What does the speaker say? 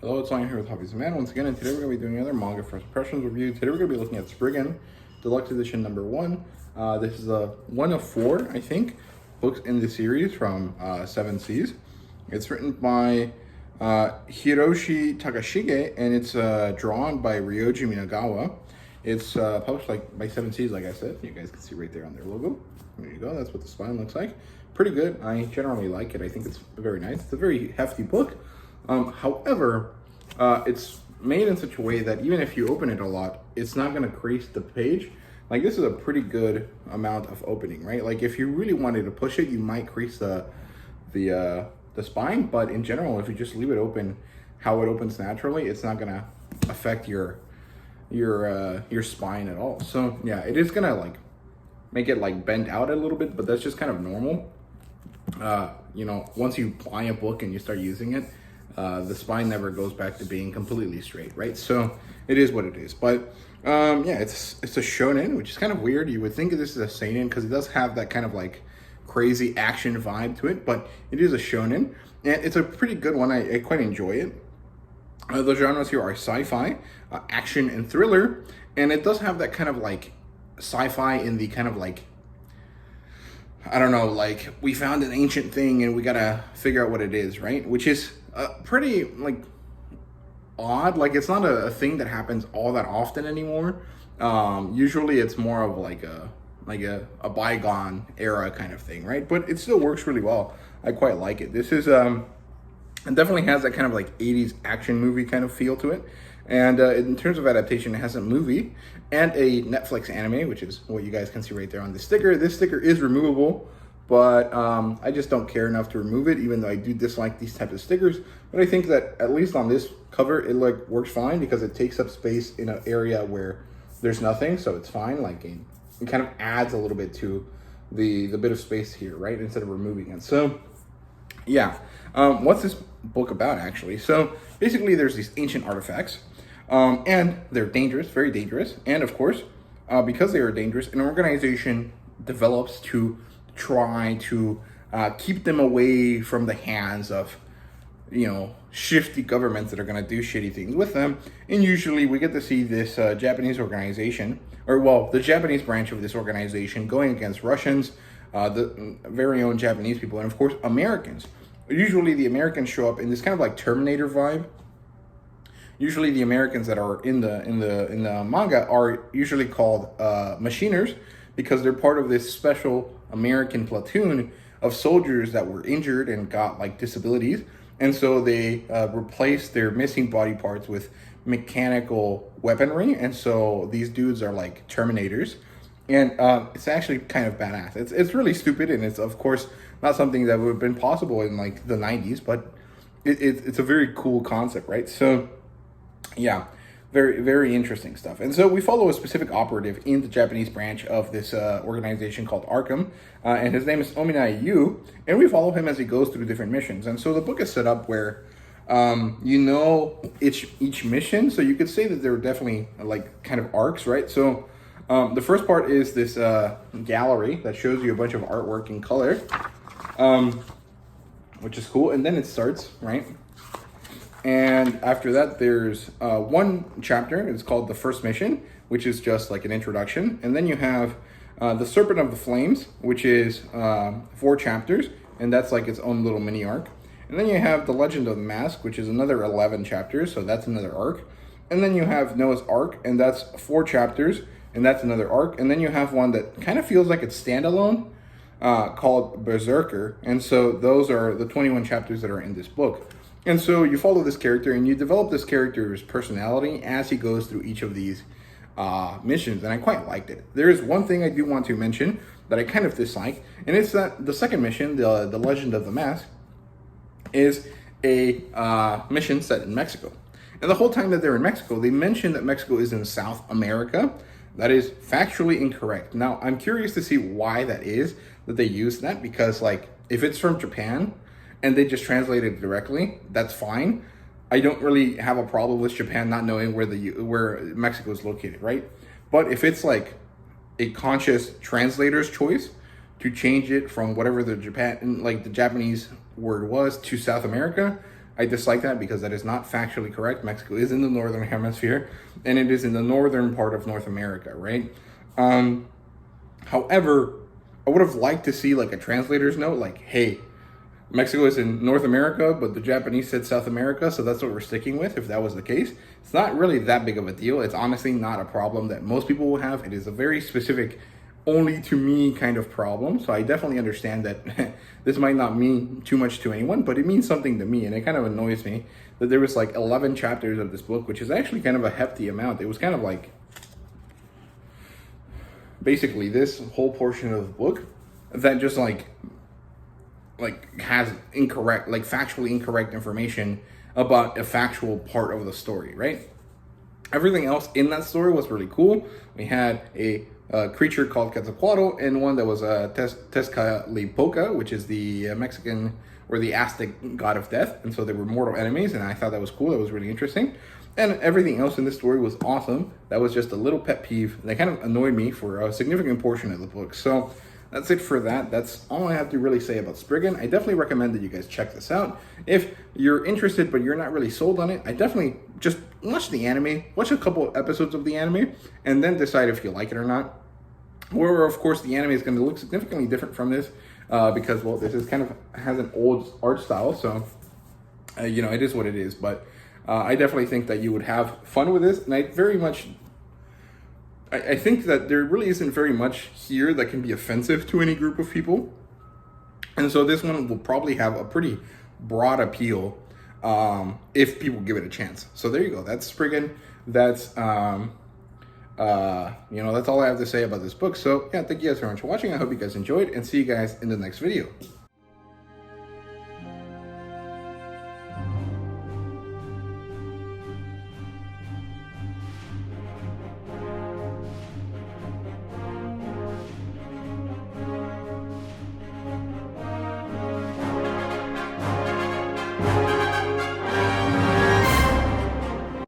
Hello, it's Lion here with Hobbies Man once again, and today we're going to be doing another manga first impressions review. Today we're going to be looking at Spriggan, Deluxe Edition number 1. This is one of 4, I think, books in the series from 7 Seas. It's written by Hiroshi Takashige, and it's drawn by Ryoji Minagawa. It's published by 7 Seas, like I said. You guys can see right there on their logo. There you go, that's what the spine looks like. Pretty good. I generally like it. I think it's very nice. It's a very hefty book. However, it's made in such a way that even if you open it a lot, it's not going to crease the page. Like, this is a pretty good amount of opening, right? Like, if you really wanted to push it, you might crease the spine, but in general, if you just leave it open how it opens naturally, it's not going to affect your spine at all. So yeah, it is going to like make it like bend out a little bit, but that's just kind of normal. You know, once you buy a book and you start using it, the spine never goes back to being completely straight, right? So it is what it is. But yeah, it's a shonen, which is kind of weird. You would think this is a seinen because it does have that kind of like crazy action vibe to it, but it is a shonen, and it's a pretty good one. I quite enjoy it. The genres here are sci-fi, action, and thriller, and it does have that kind of like sci-fi in the kind of like, I don't know, like we found an ancient thing and we gotta figure out what it is, right? Which is pretty like odd. Like, it's not a thing that happens all that often anymore. Usually it's more of like a bygone era kind of thing, right? But it still works really well. I quite like it. This is it definitely has that kind of like 80s action movie kind of feel to it. And in terms of adaptation, it has a movie and a Netflix anime, which is what you guys can see right there on the sticker. This sticker is removable, but I just don't care enough to remove it, even though I do dislike these types of stickers. But I think that at least on this cover, it like works fine because it takes up space in an area where there's nothing, so it's fine. Like, it kind of adds a little bit to the bit of space here, right? Instead of removing it. So yeah, what's this book about actually? So basically there's these ancient artifacts, and they're dangerous, very dangerous. And of course, because they are dangerous, an organization develops to try to keep them away from the hands of, you know, shifty governments that are going to do shitty things with them. And usually we get to see this Japanese organization, or well, the Japanese branch of this organization going against Russians, the very own Japanese people, and of course Americans. Usually the Americans show up in this kind of like Terminator vibe. Usually the Americans that are in the manga are usually called machiners, because they're part of this special American platoon of soldiers that were injured and got like disabilities. And so they replace their missing body parts with mechanical weaponry. And so these dudes are like Terminators. And it's actually kind of badass. It's really stupid, and it's of course not something that would have been possible in like the 90s, but it's a very cool concept, right? So yeah, very, very interesting stuff. And so we follow a specific operative in the Japanese branch of this organization called Arkham, and his name is Ominai Yu, and we follow him as he goes through different missions. And so the book is set up where you know each mission, so you could say that there are definitely like kind of arcs, right? So the first part is this gallery that shows you a bunch of artwork in color, which is cool. And then it starts, right? And after that, there's one chapter. It's called The First Mission, which is just like an introduction. And then you have The Serpent of the Flames, which is 4 chapters. And that's like its own little mini arc. And then you have The Legend of the Mask, which is another 11 chapters. So that's another arc. And then you have Noah's Ark, and that's 4 chapters. And that's another arc. And then you have one that kind of feels like it's standalone, called Berserker. And so those are the 21 chapters that are in this book. And so you follow this character, and you develop this character's personality as he goes through each of these missions. And I quite liked it. There is one thing I do want to mention that I kind of dislike, and it's that the second mission, the Legend of the Mask, is a mission set in Mexico. And the whole time that they're in Mexico, they mention that Mexico is in South America. That is factually incorrect. Now, I'm curious to see why that is, that they use that, because like if it's from Japan and they just translate it directly, that's fine. I don't really have a problem with Japan not knowing where Mexico is located, right? But if it's like a conscious translator's choice to change it from whatever the Japanese word was to South America, I dislike that because that is not factually correct. Mexico is in the northern hemisphere, and it is in the northern part of North America, right? However, I would have liked to see like a translator's note, like, hey, Mexico is in North America, but the Japanese said South America, so that's what we're sticking with, if that was the case. It's not really that big of a deal. It's honestly not a problem that most people will have. It is a very specific, only to me kind of problem. So I definitely understand that this might not mean too much to anyone, but it means something to me. And it kind of annoys me that there was like 11 chapters of this book, which is actually kind of a hefty amount. It was kind of like, basically this whole portion of the book that just like has incorrect, like factually incorrect information about a factual part of the story, right? Everything else in that story was really cool. We had a creature called Quetzalcoatl and one that was Tezcatlipoca, which is the Mexican or the Aztec god of death. And so they were mortal enemies, and I thought that was cool. That was really interesting. And everything else in this story was awesome. That was just a little pet peeve that kind of annoyed me for a significant portion of the book. So that's it for that. That's all I have to really say about Spriggan. I definitely recommend that you guys check this out. If you're interested, but you're not really sold on it, I definitely just watch the anime, watch a couple of episodes of the anime, and then decide if you like it or not. Or, of course, the anime is going to look significantly different from this because, well, this is kind of has an old art style. So, you know, it is what it is. But I definitely think that you would have fun with this. And I very much... I think that there really isn't very much here that can be offensive to any group of people. And so this one will probably have a pretty broad appeal if people give it a chance. So there you go. That's Spriggan. That's, you know, that's all I have to say about this book. So yeah, thank you guys very much for watching. I hope you guys enjoyed, and see you guys in the next video.